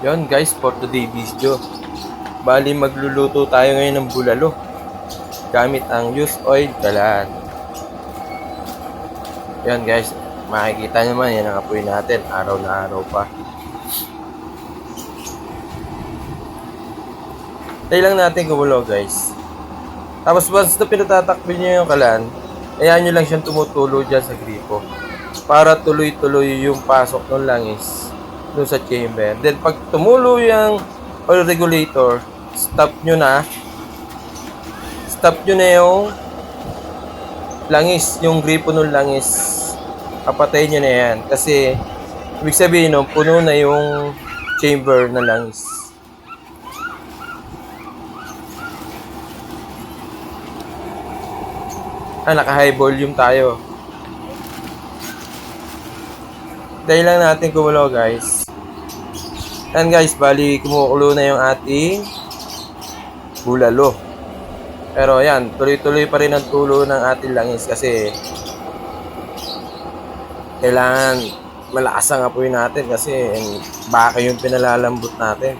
Yon guys, for today video. Bali magluluto tayo ngayon ng bulalo gamit ang used oil kalan. Yan guys, makikita naman yan ang apoy natin, araw na araw pa. Tayo lang natin kumulo guys. Tapos once na pinatatakbil nyo yung kalan, ayan nyo lang siyang tumutulo dyan sa gripo para tuloy-tuloy yung pasok ng langis doon sa chamber. Then pag tumulo yung oil regulator, stop nyo na yung langis, yung gripo ng langis. Papatayin nyo na yan kasi ibig sabihin no, puno na yung chamber ng langis. Naka high volume tayo. Dahil lang natin kumulo guys. Yan guys, bali kumukulo na yung ating bulalo. Pero yan, tuloy-tuloy pa rin ang tulo ng ating langis kasi kailangan malakas ang apoy natin kasi baka yung pinalalambot natin.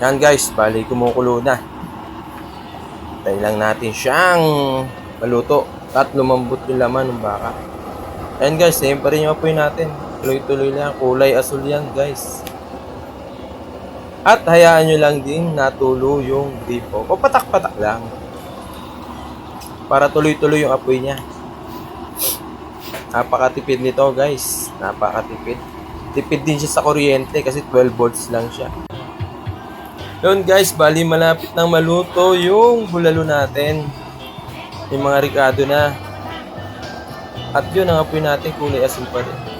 Yan guys, bali kumukulo na. Dahil lang natin siyang maluto at lumambot yung laman ng baka. Yan guys, same pa rin yung apoy natin. Tuloy-tuloy lang. Kulay asul yan guys. At hayaan nyo lang din natulo yung gripo. O patak-patak lang. Para tuloy-tuloy yung apoy niya. Napakatipid nito guys. Napakatipid. Tipid din siya sa kuryente kasi 12 volts lang siya. Yun guys, bali malapit nang maluto yung bulalo natin. Yung mga ricado na. At yun ang apoy natin, kulay asin pa rin.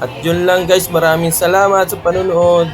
At yun lang guys, maraming salamat sa panonood.